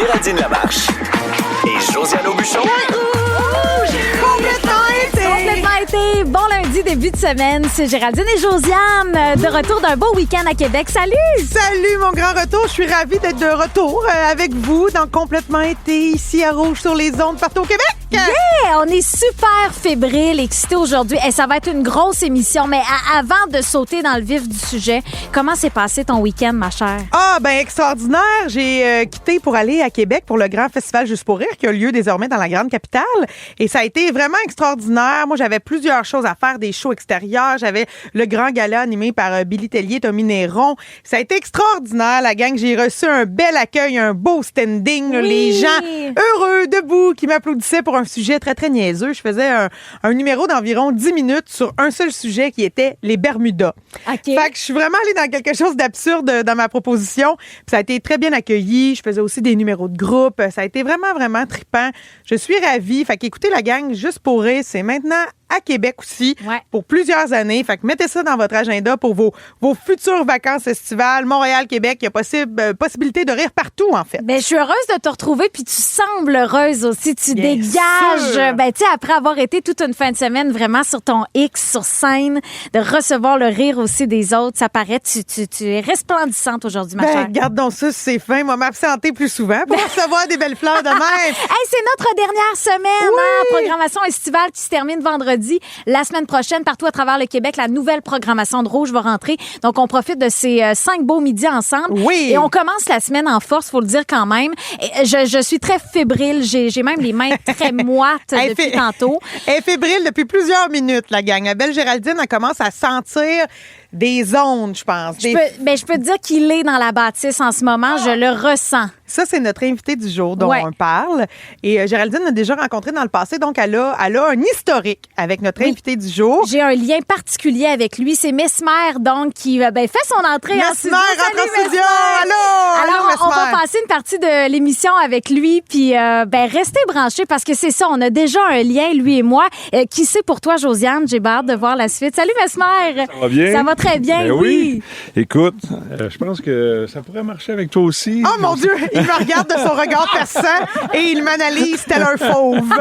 Géraldine Lamarche et Josiane Aubuchon. Complètement été. Bon lundi, début de semaine. C'est Géraldine et Josiane de retour d'un beau week-end à Québec. Salut! Salut, mon grand retour. Je suis ravie d'être de retour avec vous dans Complètement été, ici à Rouge sur les ondes partout au Québec. Yeah! On est super fébriles, excités aujourd'hui. Et ça va être une grosse émission. Mais avant de sauter dans le vif du sujet, comment s'est passé ton week-end, ma chère? Ah, ben extraordinaire. J'ai quitté pour aller à Québec pour le grand festival Juste pour rire qui a lieu désormais dans la grande capitale. Et ça a été vraiment extraordinaire. Moi, j'avais plusieurs choses à faire, des shows extérieurs. J'avais le grand gala animé par Billy Tellier, Tommy Néron. Ça a été extraordinaire, la gang. J'ai reçu un bel accueil, un beau standing. Oui. Les gens heureux, debout, qui m'applaudissaient pour un sujet très, très niaiseux. Je faisais un numéro d'environ 10 minutes sur un seul sujet qui était les Bermudas. OK. Fait que je suis vraiment allée dans quelque chose d'absurde dans ma proposition. Puis ça a été très bien accueilli. Je faisais aussi des numéros de groupe. Ça a été vraiment, vraiment trippant. Je suis ravie. Fait qu'écoutez la gang, Juste pour rire, c'est maintenant à Québec aussi pour plusieurs années. Fait que mettez ça dans votre agenda pour vos futures vacances estivales. Montréal, Québec, il y a possibilité de rire partout, en fait. Ben, je suis heureuse de te retrouver, puis tu sembles heureuse aussi. Tu Bien dégages. sûr. Ben, tu sais, après avoir été toute une fin de semaine vraiment sur ton X, sur scène, de recevoir le rire aussi des autres, ça paraît, tu es resplendissante aujourd'hui, ma chère. Garde donc ça, c'est fin. Moi, m'absenter plus souvent pour recevoir des belles fleurs de même. Hey, c'est notre dernière semaine, hein? Programmation estivale qui se termine vendredi. La semaine prochaine, partout à travers le Québec, la nouvelle programmation de Rouge va rentrer. Donc, on profite de ces 5 beaux midis ensemble. Oui. Et on commence la semaine en force, faut le dire quand même. Et je suis très fébrile. J'ai même les mains très moites depuis tantôt. Elle est fébrile depuis plusieurs minutes, la gang. La belle Géraldine, elle commence à sentir des ondes, je pense. Je peux te dire qu'il est dans la bâtisse en ce moment. Je le ressens. Ça, c'est notre invité du jour dont on parle. Et Géraldine l'a déjà rencontré dans le passé, donc elle a un historique avec notre invité du jour. J'ai un lien particulier avec lui. C'est Mesmer, donc, qui fait son entrée en studio. Rentre en studio! Alors, on va passer une partie de l'émission avec lui, puis restez branchés parce que c'est ça, on a déjà un lien, lui et moi. Qui sait pour toi, Josiane? J'ai hâte de voir la suite. Salut, Mesmer! Ça va bien? Ça va très bien, Ben oui. Écoute, je pense que ça pourrait marcher avec toi aussi. Oh mon Dieu! Il me regarde de son regard perçant et il m'analyse tel un fauve.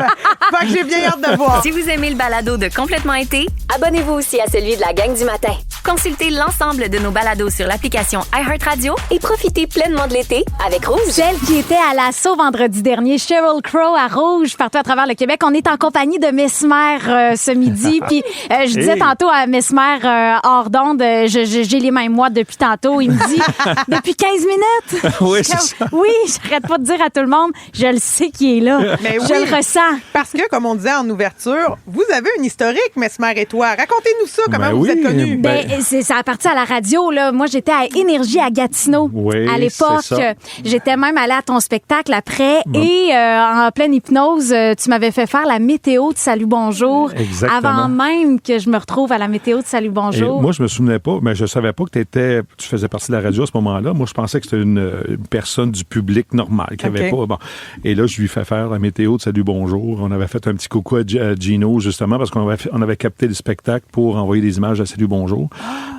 Fait que j'ai bien hâte de voir. Si vous aimez le balado de Complètement été, abonnez-vous aussi à celui de la gang du matin. Consultez l'ensemble de nos balados sur l'application iHeartRadio et profitez pleinement de l'été avec Rouge. Celle qui était à l'assaut vendredi dernier, Sheryl Crow à Rouge, partout à travers le Québec. On est en compagnie de Mesmer ce midi. Puis je disais tantôt à Mesmer hors d'onde, j'ai les mains moites depuis tantôt. Il me dit, depuis 15 minutes. Oui, c'est ça. Oui, j'arrête pas de dire à tout le monde, je le sais qui est là. Mais je le ressens. Parce que, comme on disait en ouverture, vous avez une historique, Mesmer et toi. Racontez-nous ça, comment vous êtes connus. Ça a parti à la radio, là. Moi, j'étais à Énergie à Gatineau à l'époque. C'est ça. J'étais même allée à ton spectacle après. Et en pleine hypnose, tu m'avais fait faire la météo de Salut Bonjour. Exactement. Avant même que je me retrouve à la météo de Salut Bonjour. Et moi, je me souvenais pas, mais je savais pas que tu faisais partie de la radio à ce moment-là. Moi, je pensais que c'était une personne du public normal qui avait pas. Bon. Et là, je lui fais faire la météo de Salut Bonjour. On avait fait un petit coucou à Gino, justement, parce qu'on avait capté le spectacle pour envoyer des images à Salut Bonjour.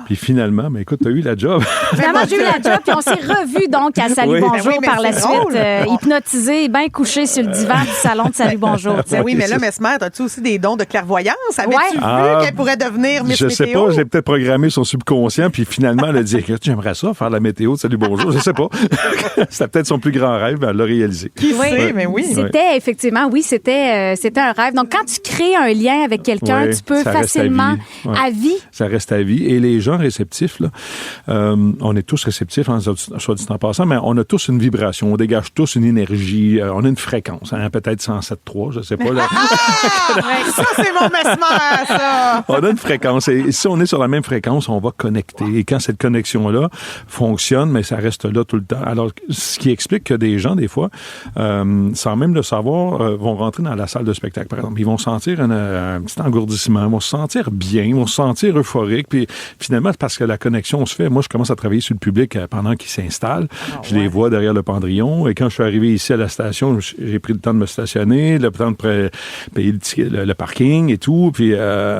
Puis finalement, écoute, t'as eu la job. Finalement, j'ai eu la job, puis on s'est revus donc à Salut Bonjour par la suite. Hypnotisé, bien couché sur le divan du salon de Salut Bonjour. Oui, mais là, Mesmer, as-tu aussi des dons de clairvoyance? Avais-tu vu qu'elle pourrait devenir Miss Météo? Je sais pas, j'ai peut-être programmé son subconscient, puis finalement, elle a dit, écoute, j'aimerais ça, faire la météo de Salut Bonjour. Je sais pas. C'était peut-être son plus grand rêve, mais elle l'a réalisé. Qui sait, mais oui. C'était effectivement, c'était un rêve. Donc, quand tu crées un lien avec quelqu'un, tu peux facilement, à vie. Ça reste à vie. Et les gens réceptifs, là, on est tous réceptifs, soit dit en passant, mais on a tous une vibration, on dégage tous une énergie, on a une fréquence, hein, peut-être 107.3, je sais pas. Là. Ça, c'est mon Mesmer, ça! On a une fréquence, et si on est sur la même fréquence, on va connecter. Et quand cette connexion-là fonctionne, mais ça reste là tout le temps. Alors, ce qui explique que des gens, des fois, sans même le savoir, vont rentrer dans la salle de spectacle, par exemple. Ils vont sentir un petit engourdissement, ils vont se sentir bien, ils vont se sentir euphoriques, puis finalement, finalement, c'est parce que la connexion se fait. Moi, je commence à travailler sur le public pendant qu'il s'installe. Je les vois derrière le pendrillon. Et quand je suis arrivé ici à la station, j'ai pris le temps de me stationner, le temps de payer le parking et tout. Puis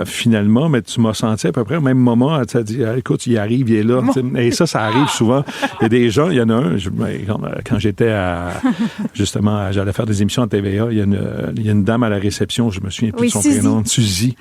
finalement, mais tu m'as senti à peu près au même moment. Tu as dit, écoute, il arrive, il est là. Et ça arrive souvent. Il y a des gens, il y en a un, quand j'étais justement, j'allais faire des émissions à TVA, il y a une dame à la réception, je me souviens plus de son prénom, Suzy.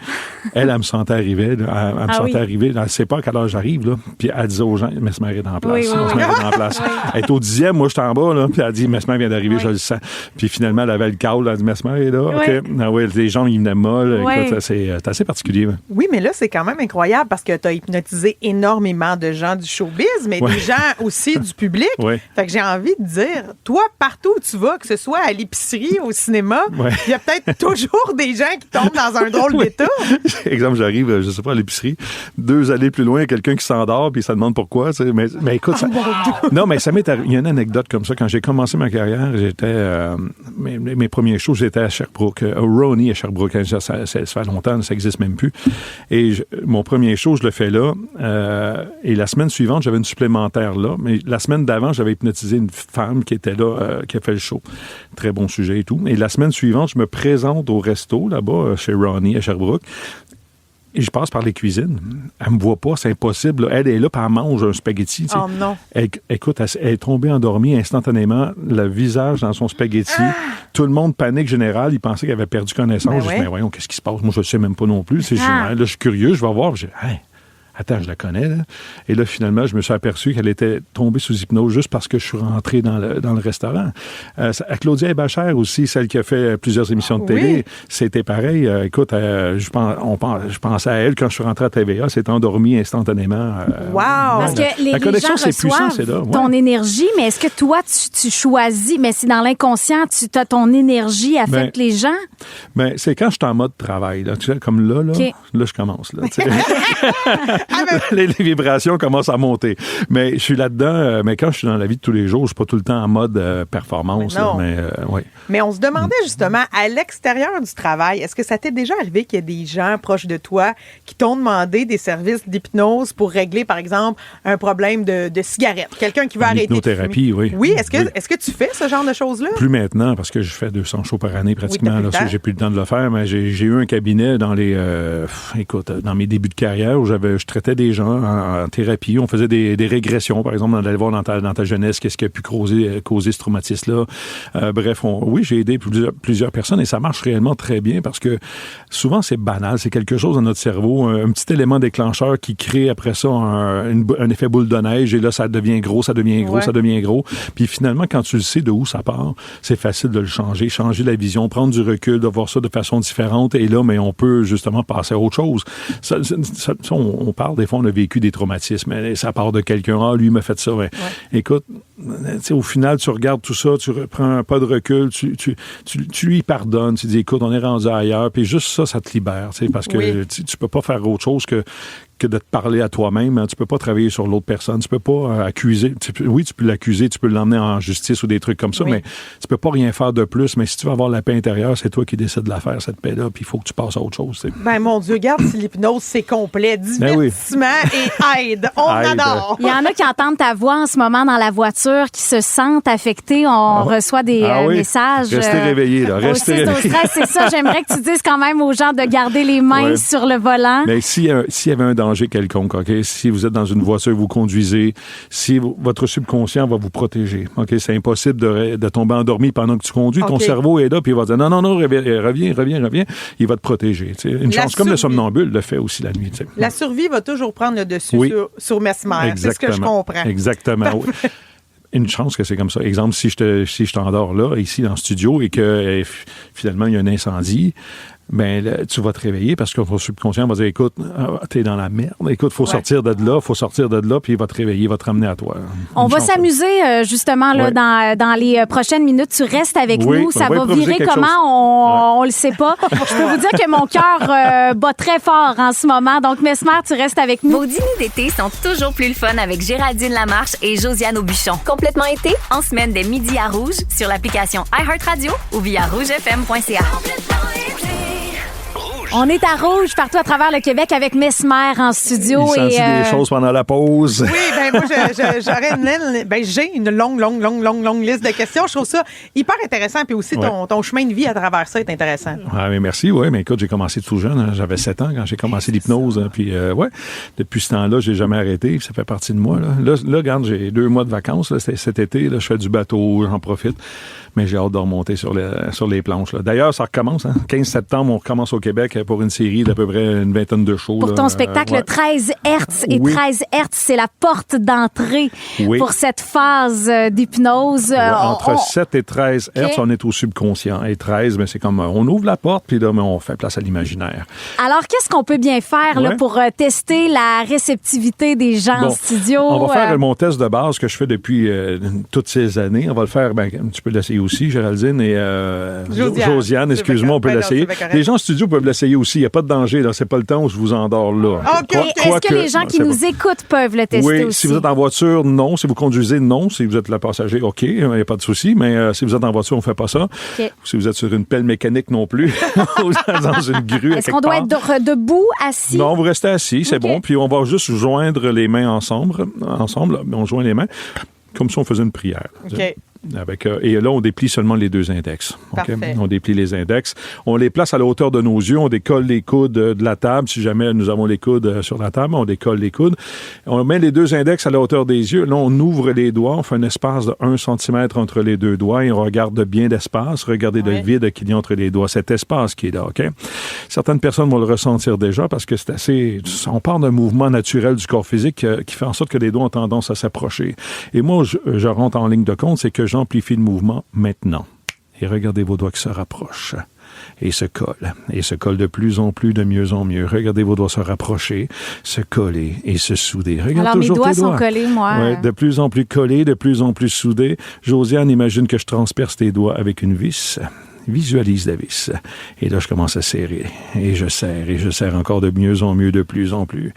Elle me sentait arriver. Elle me sentait arriver. Elle ne sait pas à quelle heure j'arrive. Là. Puis elle disait aux gens, Mesmer est en place. Mesmer est en place. Elle est au 10e, moi, je suis en bas. Là, puis elle dit, Mesmer vient d'arriver, je le sens. Puis finalement, elle avait le câble. Elle dit, Mesmer est là. OK. Ah oui, les gens, ils venaient molles. Écoute, c'est assez particulier. Oui, mais là, c'est quand même incroyable parce que tu as hypnotisé énormément de gens du showbiz, mais des gens aussi du public. Fait que j'ai envie de dire, toi, partout où tu vas, que ce soit à l'épicerie, au cinéma, il y a peut-être toujours des gens qui tombent dans un drôle d'état. Exemple, j'arrive, je sais pas, à l'épicerie, 2 allées plus loin, quelqu'un qui s'endort, puis ça demande pourquoi. Mais écoute, non, mais ça m'est arrivé. Il y a une anecdote comme ça. Quand j'ai commencé ma carrière, j'étais mes premiers shows, j'étais à Sherbrooke, Ronnie à Sherbrooke. Ça fait longtemps, ça n'existe même plus. Et mon premier show, je le fais là. Et la semaine suivante, j'avais une supplémentaire là. Mais la semaine d'avant, j'avais hypnotisé une femme qui était là, qui a fait le show. Très bon sujet et tout. Et la semaine suivante, je me présente au resto, là-bas, chez Ronnie, à Sherbrooke. Et je passe par les cuisines. Elle me voit pas, c'est impossible. Elle est là, puis elle mange un spaghetti. Oh non. Écoute, elle est tombée endormie instantanément, le visage dans son spaghetti. Tout le monde panique général. Il pensait qu'elle avait perdu connaissance. Je dis, mais voyons, qu'est-ce qui se passe? Moi, je ne sais même pas non plus. Là, je suis curieux, je vais voir. Je dis, attends, je la connais, là. Et là, finalement, je me suis aperçu qu'elle était tombée sous hypnose juste parce que je suis rentré dans le restaurant. Claudia Ebachère aussi, celle qui a fait plusieurs émissions de télé, c'était pareil. Écoute, je pensais à elle quand je suis rentré à TVA, elle s'est endormie instantanément. Wow! Parce que les gens reçoivent ton énergie, mais est-ce que toi, tu choisis, mais c'est dans l'inconscient, tu as ton énergie affecte les gens? Ben, c'est quand je suis en mode travail, là, tu sais, comme là, je commence, là, tu sais. Les vibrations commencent à monter. Mais je suis là-dedans, mais quand je suis dans la vie de tous les jours, je suis pas tout le temps en mode performance. Mais on se demandait justement, à l'extérieur du travail, est-ce que ça t'est déjà arrivé qu'il y ait des gens proches de toi qui t'ont demandé des services d'hypnose pour régler, par exemple, un problème de cigarette? Quelqu'un qui veut arrêter de hypnothérapie, fumer. Oui, est-ce que tu fais ce genre de choses-là? Plus maintenant, parce que je fais 200 shows par année pratiquement. Là, j'ai plus le temps de le faire, mais j'ai eu un cabinet dans dans mes débuts de carrière où je traitais des gens en thérapie. On faisait des régressions, par exemple, on allait voir dans ta jeunesse qu'est-ce qui a pu causer ce traumatisme-là. Bref, j'ai aidé plusieurs personnes et ça marche réellement très bien parce que souvent, c'est banal. C'est quelque chose dans notre cerveau, un petit élément déclencheur qui crée après ça un effet boule de neige et là, ça devient gros, ça devient gros, ça devient gros. Puis finalement, quand tu le sais de où ça part, c'est facile de le changer la vision, prendre du recul, de voir ça de façon différente et là, mais on peut justement passer à autre chose. On parle, des fois, on a vécu des traumatismes. Ça part de quelqu'un. Lui, il m'a fait ça. Écoute, au final, tu regardes tout ça, tu reprends un pas de recul, tu lui pardonnes, tu dis, écoute, on est rendu ailleurs. Puis juste ça te libère, parce que tu peux pas faire autre chose que de te parler à toi-même. Hein. Tu peux pas travailler sur l'autre personne. Tu peux pas accuser. Tu peux l'accuser, tu peux l'emmener en justice ou des trucs comme ça, mais tu peux pas rien faire de plus. Mais si tu veux avoir la paix intérieure, c'est toi qui décides de la faire, cette paix-là, puis il faut que tu passes à autre chose. Ben, mon Dieu, regarde si l'hypnose, c'est complet. Divertissement et aide. On adore. Il y en a qui entendent ta voix en ce moment dans la voiture, qui se sentent affectés. On reçoit des messages. Restez réveillés, là. Restez réveillés. C'est ça. J'aimerais que tu dises quand même aux gens de garder les mains sur le volant. Mais s'il y avait un danger quelconque, OK? Si vous êtes dans une voiture, vous conduisez, si votre subconscient va vous protéger, OK? C'est impossible de tomber endormi pendant que tu conduis. Ton cerveau est là, puis il va dire non, reviens. Il va te protéger. T'sais. Une chance, comme le somnambule le fait aussi la nuit. T'sais. La survie va toujours prendre le dessus sur Mesmer. C'est ce que je comprends. Exactement, oui. Une chance que c'est comme ça. Exemple, si je t'endors là, ici, dans le studio, et que finalement, il y a un incendie, ben là, tu vas te réveiller parce que ton subconscient va dire, écoute, t'es dans la merde, écoute, faut sortir de là, puis il va te réveiller, il va te ramener à toi. On va s'amuser justement là dans les prochaines minutes. Tu restes avec nous, ça va virer comment, on le sait pas. Je peux vous dire que mon cœur bat très fort en ce moment, donc Mesmer, tu restes avec nous. Vos dîners d'été sont toujours plus le fun avec Géraldine Lamarche et Josiane Aubuchon. Complètement été, en semaine dès midi à Rouge, sur l'application iHeartRadio ou via rougefm.ca. On est à Rouge, partout à travers le Québec, avec Mesmer en studio. Il sentit des choses pendant la pause. Oui, ben moi, j'ai une longue liste de questions. Je trouve ça hyper intéressant. Puis aussi, ton chemin de vie à travers ça est intéressant. Ah, mais merci, oui. Mais écoute, j'ai commencé tout jeune. Hein. J'avais 7 ans quand j'ai commencé l'hypnose. Hein. Puis, depuis ce temps-là, j'ai jamais arrêté. Ça fait partie de moi. Là, regarde, j'ai 2 mois de vacances là, cet été. Là, je fais du bateau, j'en profite. Mais j'ai hâte de remonter sur les planches. Là. D'ailleurs, ça recommence. Hein. 15 septembre, on recommence au Québec pour une série d'à peu près une vingtaine de shows. Pour ton spectacle 13 Hertz. Et 13 Hertz, c'est la porte d'entrée pour cette phase d'hypnose. Entre 7 et 13 Hertz, on est au subconscient. Et 13, mais c'est comme on ouvre la porte, puis là, on fait place à l'imaginaire. Alors, qu'est-ce qu'on peut bien faire là, pour tester la réceptivité des gens en studio? On va faire mon test de base que je fais depuis toutes ces années. On va le faire, tu peux l'essayer aussi, Géraldine et Josiane, excuse-moi, on peut l'essayer. Les gens en studio peuvent l'essayer aussi, il n'y a pas de danger, là, c'est pas le temps où je vous endors là. Est-ce que les gens qui nous écoutent peuvent le tester aussi? Si vous êtes en voiture, non. Si vous conduisez, non. Si vous êtes le passager, OK, il n'y a pas de souci, mais si vous êtes en voiture, on ne fait pas ça. Si vous êtes sur une pelle mécanique non plus, dans une grue. Est-ce qu'on doit être debout, assis? Non, vous restez assis, c'est bon, puis on va juste joindre les mains ensemble, on joint les mains, comme si on faisait une prière. OK. Et là, on déplie seulement les 2 index. Okay? On déplie les index. On les place à la hauteur de nos yeux. On décolle les coudes de la table. Si jamais nous avons les coudes sur la table, on décolle les coudes. On met les 2 index à la hauteur des yeux. Là, on ouvre les doigts. On fait un espace de 1 cm entre les 2 doigts et on regarde bien d'espace. Regardez le vide qu'il y a entre les doigts. Cet espace qui est là, OK? Certaines personnes vont le ressentir déjà parce que c'est assez... On part d'un mouvement naturel du corps physique qui fait en sorte que les doigts ont tendance à s'approcher. Et moi, je rentre en ligne de compte, c'est que j'amplifie le mouvement maintenant. Et regardez vos doigts qui se rapprochent et se collent. Et se collent de plus en plus, de mieux en mieux. Regardez vos doigts se rapprocher, se coller et se souder. Regarde alors, toujours mes doigts tes doigts sont collés, moi. Ouais, de plus en plus collés, de plus en plus soudés. Josiane, imagine que je transperce tes doigts avec une vis. Visualise la vis. Et là, je commence à serrer. Et je serre encore de mieux en mieux, de plus en plus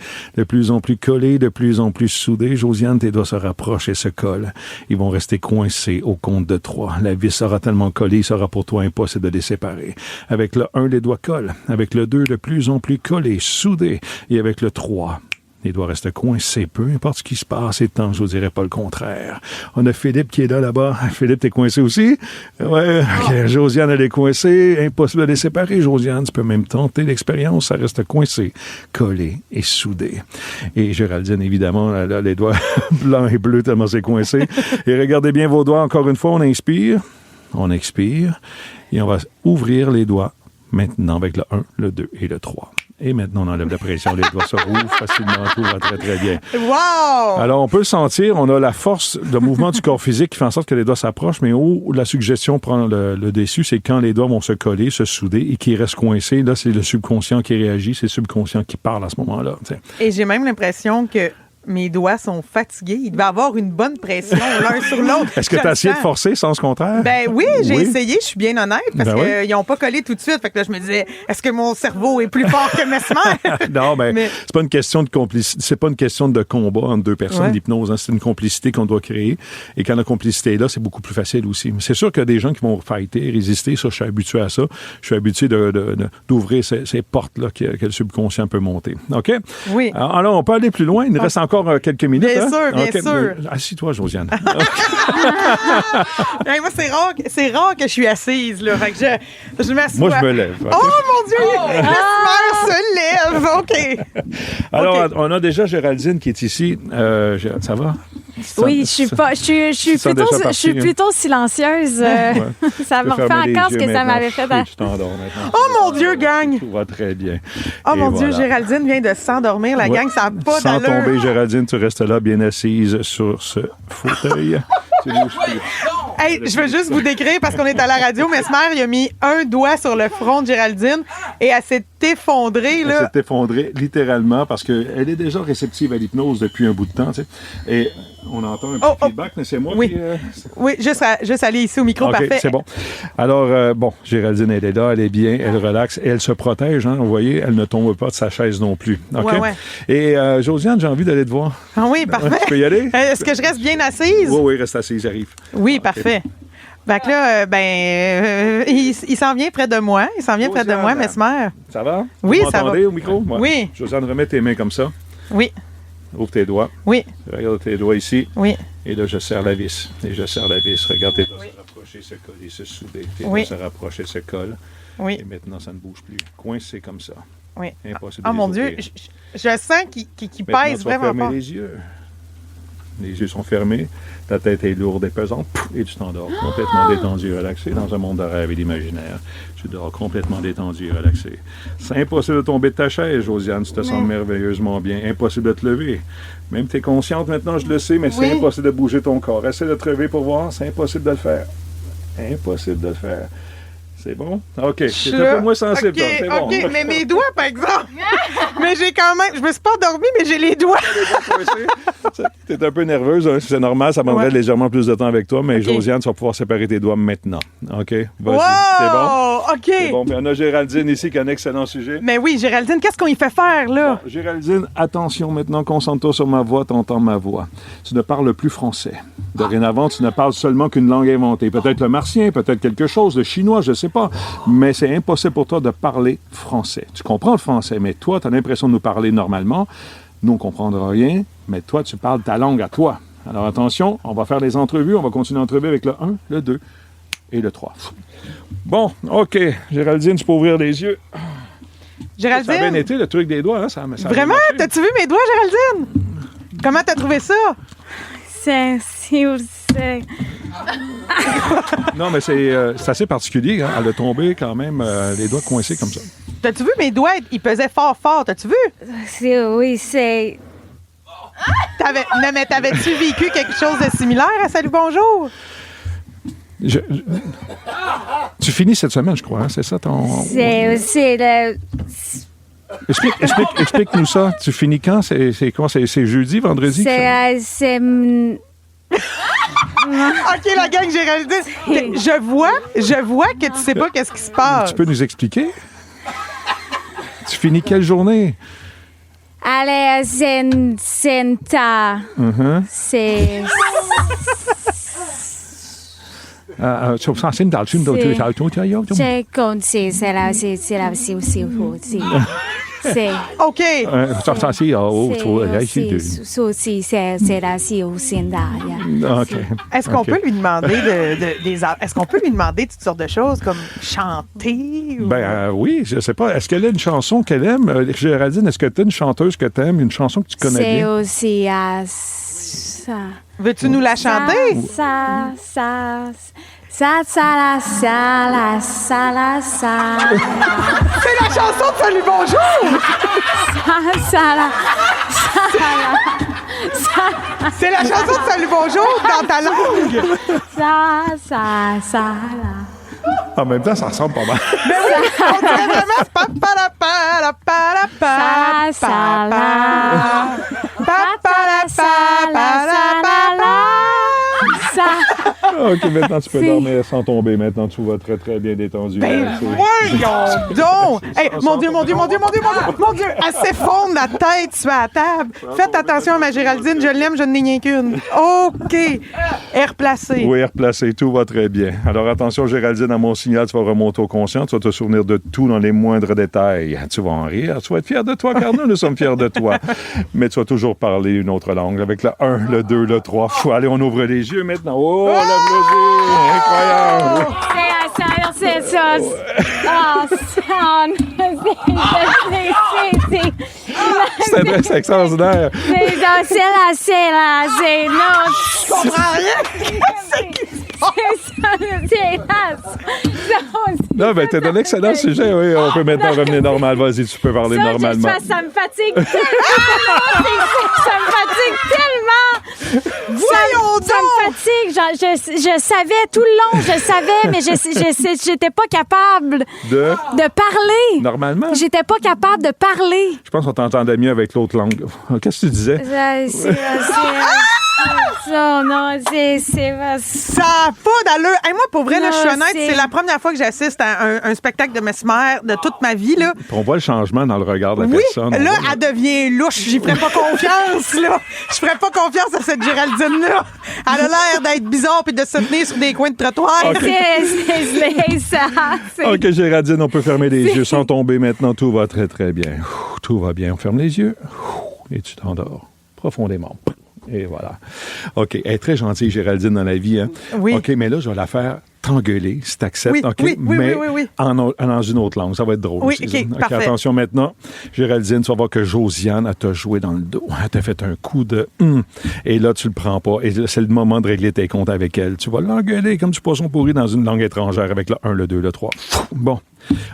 collés, de plus en plus soudés. Josiane, tes doigts se rapprochent et se collent. Ils vont rester coincés au compte de 3. La vis sera tellement collée, il sera pour toi impossible de les séparer. Avec le 1, les doigts collent. Avec le 2, de plus en plus collés, soudés. Et avec le 3... les doigts restent coincés, peu importe ce qui se passe, et tant, je vous dirais pas le contraire. On a Philippe qui est là-bas. Philippe, t'es coincé aussi? Ouais, okay. Josiane, elle est coincée. Impossible de les séparer, Josiane. Tu peux même tenter l'expérience. Ça reste coincé, collé et soudé. Et Géraldine, évidemment, elle a les doigts blancs et bleus tellement c'est coincé. Et regardez bien vos doigts. Encore une fois, on inspire, on expire, et on va ouvrir les doigts maintenant avec le 1, le 2 et le 3. Et maintenant, on enlève la pression. Les doigts se rouvrent facilement. Tout va très, très bien. Wow! Alors, on peut le sentir. On a la force de mouvement du corps physique qui fait en sorte que les doigts s'approchent, mais où la suggestion prend le dessus, c'est quand les doigts vont se coller, se souder et qu'ils restent coincés. Là, c'est le subconscient qui réagit. C'est le subconscient qui parle à ce moment-là. T'sais. Et j'ai même l'impression que mes doigts sont fatigués. Il devait avoir une bonne pression l'un sur l'autre. Est-ce que tu as essayé de forcer, sens contraire? Ben oui, j'ai essayé, je suis bien honnête, parce qu'ils n'ont pas collé tout de suite. Fait que là, je me disais, est-ce que mon cerveau est plus fort que Mesmer? Non, mais c'est pas une question de complicité, c'est pas une question de combat entre 2 personnes, l'hypnose. Hein, c'est une complicité qu'on doit créer. Et quand la complicité est là, c'est beaucoup plus facile aussi. Mais c'est sûr qu'il y a des gens qui vont fighter, résister. Ça, je suis habitué à ça. Je suis habitué d'ouvrir ces portes-là que le subconscient peut monter. OK? Oui. Alors, on peut aller plus loin. Il nous reste encore quelques minutes. Bien sûr, bien sûr. Assis-toi, Josiane. Hey, moi, c'est rare que je suis assise, là. Fait que je m'assois. Moi, je me lève. Okay? Oh, mon Dieu! Mesmer se lève. OK. Alors, on a déjà Géraldine qui est ici. Ça va? Oui, je suis plutôt silencieuse. Ça me refait encore ce que ça m'avait fait. Tu t'endors maintenant. Oh, mon Dieu, gang! Tout va très bien. Oh, mon Dieu, Géraldine vient de s'endormir. La gang, ça n'a pas d'allure. Sans tomber, Géraldine, tu restes là, bien assise sur ce fauteuil. Hey, je veux juste vous décrire, parce qu'on est à la radio, Mesmer, il a mis un doigt sur le front de Géraldine et elle s'est effondrée. Là. Elle s'est effondrée, littéralement, parce qu'elle est déjà réceptive à l'hypnose depuis un bout de temps. Tu sais. Et on entend un petit feedback, mais c'est moi qui... Oui, juste aller ici au micro, okay, parfait. C'est bon. Alors, Géraldine, elle est là, elle est bien, elle relaxe, et elle se protège, hein, vous voyez, elle ne tombe pas de sa chaise non plus. Okay? Ouais. Et Josiane, j'ai envie d'aller te voir. Ah oui, parfait. Tu peux y aller? Est-ce que je reste bien assise? Oui, reste assise, j'arrive. Oui, parfait. Fait que là, il s'en vient près de moi. Il s'en vient près de moi, Mesmer. Ça va? Oui, Vous ça va. m'entendez au micro? Ouais. Oui. Josiane, remets tes mains comme ça. Oui, Ouvre tes doigts. oui, Regarde tes doigts ici. oui. Et là, je serre la vis. Et je serre la vis. Regarde tes doigts se rapprocher, se coller, se souder. Tes Oui. doigts se rapprocher, se collent. Oui, Et maintenant, ça ne bouge plus. Coincé comme ça. oui. Impossible Oh de mon les Dieu, ouvrir. je sens qu'il Maintenant, pèse tu vas vraiment fermer fort. les yeux. Les yeux sont fermés, ta tête est lourde et pesante, et tu t'endors complètement détendu et relaxé dans un monde de rêve et d'imaginaire. Tu dors complètement détendu et relaxé. C'est impossible de tomber de ta chaise, Josiane, tu te sens merveilleusement bien. Impossible de te lever. Même tu es consciente maintenant, je le sais, mais c'est impossible de bouger ton corps. Essaie de te lever pour voir, c'est impossible de le faire. Impossible de le faire. C'est bon? OK. C'est un peu moins sensible, OK, toi. C'est bon. OK, mais mes doigts, par exemple. Mais j'ai quand même... Je me suis pas endormie, mais j'ai les doigts. T'es un peu nerveuse, hein? C'est normal, ça prendrait légèrement plus de temps avec toi, mais Josiane, tu vas pouvoir séparer tes doigts maintenant. OK? Vas-y. Wow! C'est bon? OK. C'est bon. Puis on a Géraldine ici qui a un excellent sujet. Mais oui, Géraldine, qu'est-ce qu'on y fait faire, là? Géraldine, attention maintenant, concentre-toi sur ma voix, t'entends ma voix. Tu ne parles plus français. Dorénavant, tu ne parles seulement qu'une langue inventée. Peut-être le martien, peut-être quelque chose, le chinois, je ne sais pas. Mais c'est impossible pour toi de parler français. Tu comprends le français, mais toi, tu as l'impression de nous parler normalement. Nous, on ne comprendra rien, mais toi, tu parles ta langue à toi. Alors attention, on va faire des entrevues. On va continuer l'entrevue avec le 1, le 2 et le 3. Bon, OK. Géraldine, tu peux ouvrir les yeux. Géraldine? Ça a bien été, le truc des doigts. Hein? Ça a bien Vraiment? marché. T'as-tu vu mes doigts, Géraldine? Comment t'as trouvé ça? C'est Non, mais c'est assez particulier. Hein? Elle a tombé quand même les doigts coincés comme ça. T'as-tu vu mes doigts? Ils pesaient fort, fort. T'as-tu vu? oui, c'est... Non, mais t'avais-tu vécu quelque chose de similaire à Salut Bonjour? Tu finis cette semaine, je crois. Hein? C'est ça ton... C'est le... Explique-nous ça. Tu finis quand? C'est quoi? C'est jeudi, vendredi? C'est... OK, la gang Géraldine. Je vois que tu sais pas qu'est-ce qui se passe. Tu peux nous expliquer? Tu finis quelle journée? Allez, c'est ta... C'est... J'ai compté, c'est là, c'est OK. OK. Est-ce qu'on peut lui demander est-ce qu'on peut lui demander toutes sortes de choses comme chanter? Ou... Oui, je sais pas. Est-ce qu'elle a une chanson qu'elle aime? Géraldine, est-ce que tu as une chanteuse que tu aimes, une chanson que tu connais c'est bien? aussi ça. Veux-tu nous la chanter? Ça. C'est la chanson de Salut Bonjour! C'est la chanson de Salut Bonjour dans ta langue! En même temps, ça ressemble pas mal. Mais oui, on dirait vraiment OK, maintenant, tu peux dormir sans tomber. Maintenant, tu vas très, très bien détendu. Ben voyons donc! Hey, mon Dieu! Elle s'effondre la tête sur la table. Faites attention à ma Géraldine, je l'aime, je n'ai rien qu'une. OK. Elle est replacée. Oui, replacé, tout va très bien. Alors attention, Géraldine, à mon signal, tu vas remonter au conscient, tu vas te souvenir de tout dans les moindres détails. Tu vas en rire, tu vas être fier de toi, car nous sommes fiers de toi. Mais tu vas toujours parler une autre langue, avec le 1, le 2, le 3. Allez, on ouvre les yeux maintenant. Oh, la musique! Incroyable! C'est ça. C'est extraordinaire. C'est non. Je comprends rien. Non, ben, t'es un excellent sujet, oui. On peut maintenant revenir normal. Vas-y, tu peux parler normalement. Ça me fatigue tellement. Ça me fatigue tellement. Voyons donc. Ça me fatigue. Je savais tout le long, je savais, mais j'étais pas capable De parler. Normalement? J'étais pas capable de parler. Je pense qu'on t'entendait mieux avec l'autre langue. Qu'est-ce que tu disais? Non, c'est Ça n'a pas d'allure. Hey, moi, pour vrai, là, je suis Non, honnête, c'est la première fois que j'assiste à un spectacle de Mesmer de toute ma vie. Là. On voit le changement dans le regard de la Oui, personne. là, elle devient louche. J'y ferais pas confiance, là. Je ferais pas confiance à cette Géraldine-là. Elle a l'air d'être bizarre puis de se tenir sur des coins de trottoir. c'est ça. OK, Géraldine, on peut fermer les yeux sans tomber maintenant. Tout va très, très bien. Tout va bien. On ferme les yeux et tu t'endors profondément. Et voilà. OK. Elle est très gentille, Géraldine, dans la vie. Hein? Oui. OK, mais là, je vais la faire t'engueuler, si t'acceptes. Oui, OK? oui, mais oui. dans une autre langue. Ça va être drôle. Oui, Suzanne. OK, parfait. Attention maintenant. Géraldine, tu vas voir que Josiane, elle t'a joué dans le dos. Elle t'a fait un coup de... Et là, tu le prends pas. Et là, c'est le moment de régler tes comptes avec elle. Tu vas l'engueuler comme du poisson pourri dans une langue étrangère avec le 1, le 2, le 3. Bon.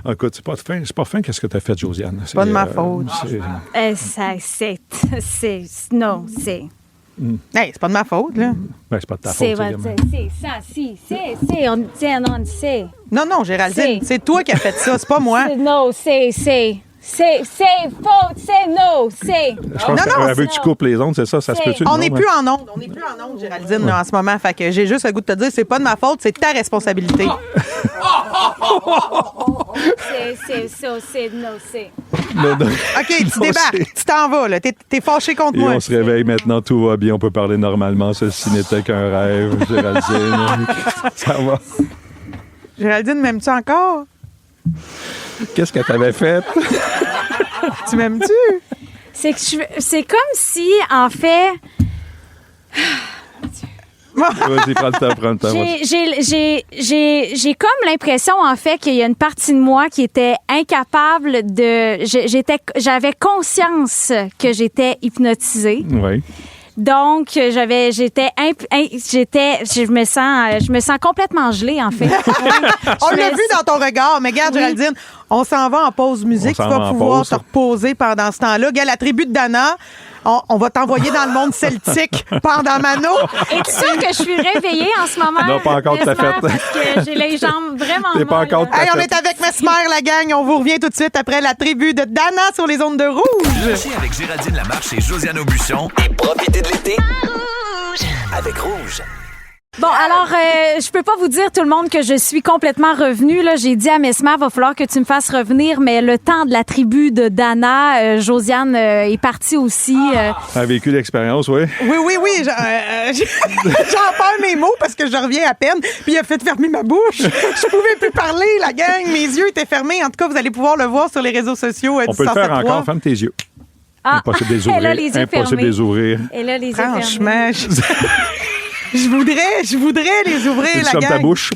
Écoute, c'est pas fin. Qu'est-ce que t'as fait, Josiane? C'est pas de ma faute. Non, c'est... Hey, c'est pas de ma faute, là. Ben, c'est pas de ta faute. C'est Non, Géraldine, c'est toi qui as fait ça, c'est pas moi. Non, c'est faute, Je pense qu'elle veut que tu coupes les ondes, c'est ça? Ça se peut-tu? On n'est plus en onde. On n'est plus en onde, Géraldine, là, en ce moment. Fait que j'ai juste le goût de te dire, c'est pas de ma faute, c'est ta responsabilité. OK, tu débarques. Tu t'en vas, là. T'es fâché contre Et moi. on se réveille maintenant, tout va bien, on peut parler normalement. Ceci n'était qu'un rêve, Géraldine. Ça va. Géraldine, m'aimes-tu encore? Qu'est-ce que t'avais fait? Tu m'aimes-tu? C'est comme si, en fait... Vas-y, prends le temps. J'ai comme l'impression, en fait, qu'il y a une partie de moi qui était incapable de... J'avais conscience que j'étais hypnotisée. Oui. Donc, je me sens complètement gelée, en fait. On l'a vu dans ton regard, mais regarde, Géraldine, on s'en va en pause musique. Tu vas pouvoir te reposer pendant ce temps-là. Regarde, la tribu de Dana, on va t'envoyer dans le monde celtique pendant Mano. Es-tu sûr que je suis réveillée en ce moment? Non, pas encore tout à fait. Parce que j'ai les jambes vraiment T'es pas encore tout à Hey, on fait. est avec Mesmer, la gang. On vous revient tout de suite après la tribu de Dana sur les ondes de Rouge. Marchez avec Géraldine Lamarche et Josiane Aubuchon et profitez de l'été avec Rouge. Bon, alors, je peux pas vous dire, tout le monde, que je suis complètement revenue. Là, j'ai dit à Mesmer, va falloir que tu me fasses revenir, mais le temps de la tribu de Dana, Josiane est partie aussi. Tu as vécu l'expérience, oui? Oui. J'en perds mes mots parce que je reviens à peine. Puis il a fait fermer ma bouche. Je pouvais plus parler, la gang. Mes yeux étaient fermés. En tout cas, vous allez pouvoir le voir sur les réseaux sociaux. On peut le faire encore. Ferme tes yeux. Impossible de les ouvrir. Elle a les yeux Impossible de les ouvrir. Elle a les yeux fermés. Franchement, je voudrais les ouvrir, Tu la fermes gang. ta bouche.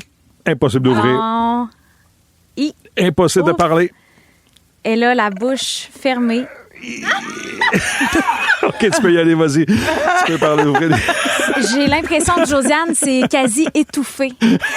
Impossible d'ouvrir. Oh. Impossible de parler. Elle a la bouche fermée. OK, tu peux y aller, vas-y. Tu peux parler, ouvrir. J'ai l'impression que Josiane, c'est quasi étouffé.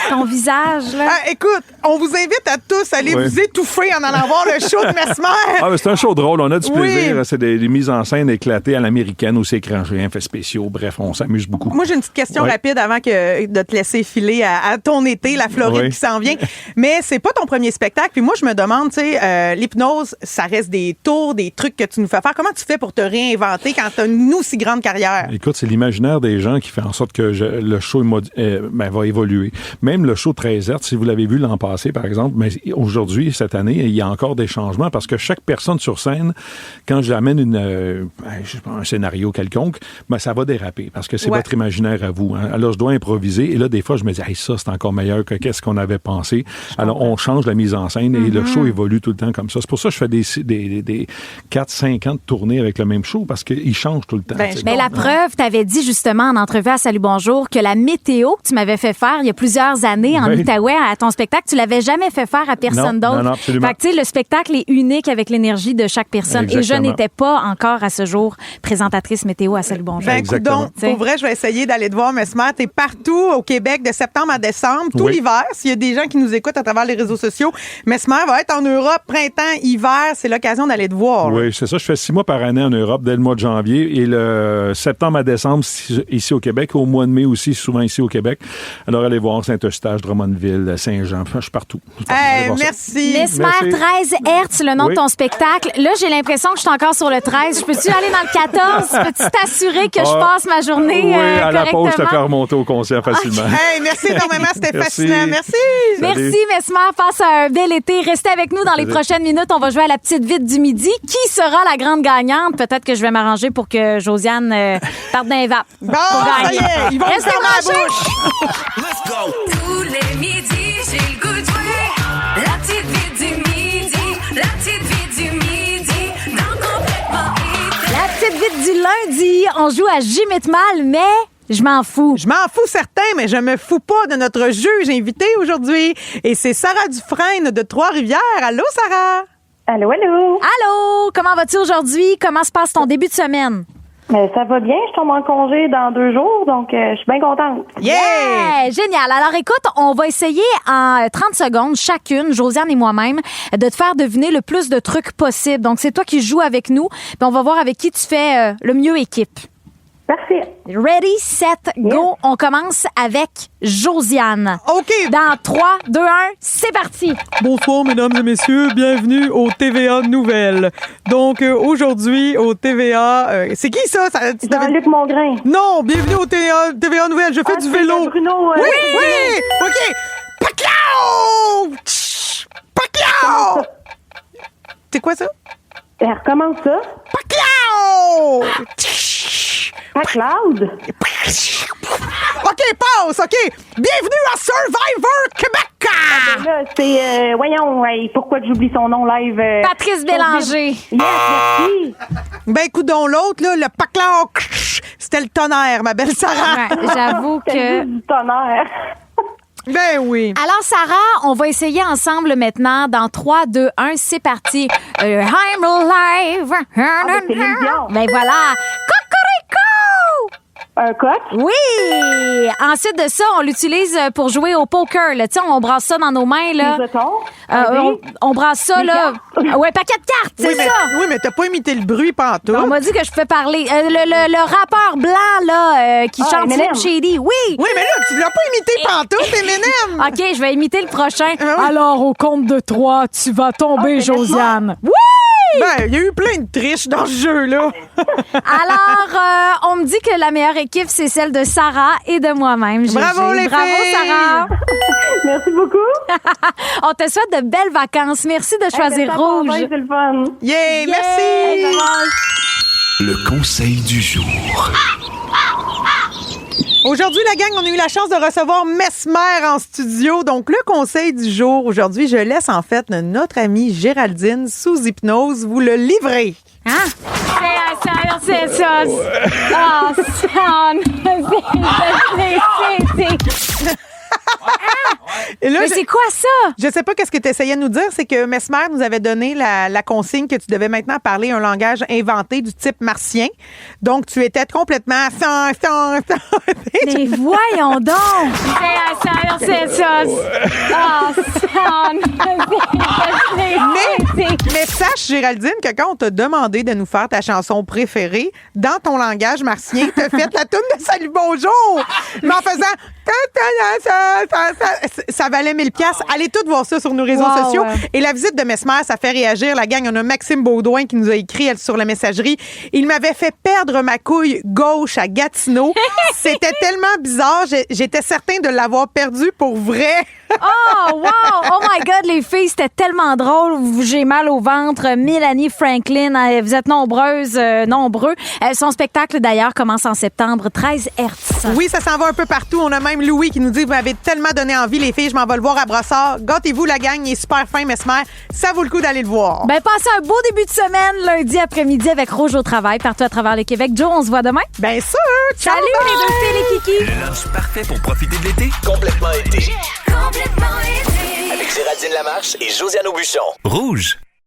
Ton visage, là. Ah, écoute, on vous invite à tous à aller Oui. vous étouffer en allant voir le show de Mesmer. Ah, mais c'est un show drôle. On a du Oui. plaisir. C'est des mises en scène éclatées à l'américaine où c'est écran géant, effets spéciaux. Bref, on s'amuse beaucoup. Moi, j'ai une petite question Oui. rapide avant de te laisser filer à ton été, la Floride Oui. qui s'en vient. Mais c'est pas ton premier spectacle. Puis moi, je me demande, tu sais, l'hypnose, ça reste des tours, des trucs que tu nous fais faire. Comment tu fais pour te réinventer quand tu as une aussi grande carrière? Écoute, c'est l'imaginaire des gens qui fait en sorte que le show va évoluer. Même le show 13 Hertz, si vous l'avez vu l'an passé, par exemple, mais aujourd'hui, cette année, il y a encore des changements parce que chaque personne sur scène, quand j'amène je sais pas, un scénario quelconque, ben, ça va déraper parce que c'est Ouais. votre imaginaire à vous. Hein. Alors, je dois improviser et là, des fois, je me dis, hey, ça, c'est encore meilleur que qu'est-ce qu'on avait pensé. Alors, on change la mise en scène et le show évolue tout le temps comme ça. C'est pour ça que je fais des 4-5 ans de tournée avec le même show parce qu'il change tout le temps. Ben, tu sais. Mais la preuve, tu avais dit justement en entrevue à Salut Bonjour que la météo que tu m'avais fait faire il y a plusieurs années en Oui. Outaouais à ton spectacle, tu l'avais jamais fait faire à personne Non, d'autre. non, absolument. Fait que, tu sais, le spectacle est unique avec l'énergie de chaque personne. Et je Exactement. n'étais pas encore à ce jour présentatrice météo à Salut Bonjour. Ben, Exactement. coudonc, pour vrai, je vais essayer d'aller te voir, Mesmer. T'es partout au Québec de septembre à décembre, tout Oui. l'hiver. S'il y a des gens qui nous écoutent à travers les réseaux sociaux, Mesmer va être en Europe, printemps, hiver. C'est l'occasion d'aller te voir. là. Oui, c'est ça. Je fais 6 mois par année en Europe dès le mois de janvier et le septembre à décembre ici au Québec. Au mois de mai aussi, souvent ici au Québec. Alors, allez voir Saint-Eustache, Drummondville, Saint-Jean. Je partout. Hey, merci. Mesmer, 13 Hertz, le nom de ton spectacle. Là, j'ai l'impression que je suis encore sur le 13. Je peux-tu aller dans le 14? Peux-tu t'assurer que je passe ma journée Oui, à la correctement? pause, je te fais remonter au concert facilement. Hey, merci énormément, c'était fascinant. Merci. Merci, Mesmer. Passe un bel été. Restez avec nous dans les prochaines minutes. On va jouer à la petite vite du midi. Qui sera la grande gagnante? Peut-être que je vais m'arranger pour que Josiane parte d'un vape. Bon, ça y est, ils vont Restez fermer la branchés. bouche. Let's go! Tous les midis, j'ai le goût de jouer. La petite vie du midi, la petite vie du midi, dans Complètement été. La petite vite du lundi. On joue à J'imite mal, mais je m'en fous. Je m'en fous certain, mais je me fous pas de notre juge invité aujourd'hui. Et c'est Sarah Dufresne de Trois-Rivières. Allô, Sarah? Allô, allô. Allô? Comment vas-tu aujourd'hui? Comment se passe ton début de semaine? Ça va bien, je tombe en congé dans 2 jours, donc je suis bien contente. Yeah! Génial. Alors écoute, on va essayer en 30 secondes chacune, Josiane et moi-même, de te faire deviner le plus de trucs possible. Donc c'est toi qui joues avec nous, puis on va voir avec qui tu fais le mieux équipe. Parfait. Ready, set, go. On commence avec Josiane. OK. Dans 3, 2, 1, c'est parti. Bonsoir, mesdames et messieurs. Bienvenue au TVA Nouvelles. Donc, aujourd'hui, au TVA... c'est qui ça? Jean-Luc Mongrain. Non, bienvenue au TVA Nouvelles. Je fais du vélo. Bruno. Oui! OK. Paclao! Paclao! C'est quoi ça? Recommence ça. Paclao! Pas Cloud. OK, pause. OK. Bienvenue à Survivor Québec! Là, c'est... voyons, pourquoi j'oublie son nom live? Patrice Bélanger. Yes, merci. Ben, coudonc, l'autre, là, le paclao, c'était le tonnerre, ma belle Sarah. Ouais, j'avoue C'est que... juste du tonnerre. Ben oui. Alors, Sarah, on va essayer ensemble maintenant. Dans 3, 2, 1, c'est parti. I'm alive. ben, c'est Céline Dion. Ben voilà. Cocorico! Un coq. Oui! Ensuite de ça, on l'utilise pour jouer au poker. Là. Tu sais, on brasse ça dans nos mains. Là. Les jetons. On brasse ça, Des là. Ouais, paquet de cartes, c'est Oui, mais, ça. oui, mais t'as pas imité le bruit pantoute. On m'a dit que je pouvais parler. Le rappeur blanc, là, qui chante Slim Eminem. Shady. Oui! Oui, mais là, tu l'as pas imité pantoute, Eminem. OK, je vais imiter le prochain. oui. Alors, au compte de 3, tu vas tomber, Ok, Josiane. Oui! Ben, il y a eu plein de triches dans ce jeu-là. Alors, on me dit que la meilleure équipe, c'est celle de Sarah et de moi-même. Gégé. Bravo, les Bravo, filles! Sarah! Merci beaucoup. On te souhaite de belles vacances. Merci de choisir Ça rouge. va bien, c'est le fun. Yeah, Yeah! merci. Le conseil du jour. Aujourd'hui, la gang, on a eu la chance de recevoir Mesmer en studio. Donc, le conseil du jour, aujourd'hui, je laisse en fait notre amie Géraldine sous hypnose vous le livrer. Hein? C'est ça. Ah, ça. Et là, Mais c'est quoi ça? je sais pas qu'est-ce que tu essayais de nous dire, c'est que Mesmer nous avait donné la consigne que tu devais maintenant parler un langage inventé du type martien. Donc, tu étais complètement... Mais voyons donc! C'est ça. Ah, Mais sache, Géraldine, que quand on t'a demandé de nous faire ta chanson préférée, dans ton langage martien, t'as fait la toune de Salut Bonjour! Mais en faisant... Ça valait 1000$. Allez toutes voir ça sur nos réseaux sociaux. Et la visite de Mesmer, ça fait réagir la gang. On a Maxime Baudouin qui nous a écrit sur la messagerie. Il m'avait fait perdre ma couille gauche à Gatineau. C'était tellement bizarre. J'étais certain de l'avoir perdu pour vrai. Oh, wow! Oh my God, les filles, c'était tellement drôle. J'ai mal au ventre. Mélanie Franklin, vous êtes nombreuses, nombreux. Son spectacle, d'ailleurs, commence en septembre. 13 Hertz. Oui, ça s'en va un peu partout. On a même Louis qui nous dit, vous m'avez tellement donné envie, les filles, je m'en vais le voir à Brossard. Gâtez-vous, la gang, il est super fin, Mesmer. Ça vaut le coup d'aller le voir. Ben, passez un beau début de semaine, lundi après-midi, avec Rouge au travail, partout à travers le Québec. Joe, on se voit demain. Bien sûr! Ciao, Salut, bye! les deux filles, les kikis! Le lunch parfait pour profiter de l'été. Complètement été. Complètement été. Avec Géraldine Lamarche et Josiane Aubuchon. Rouge.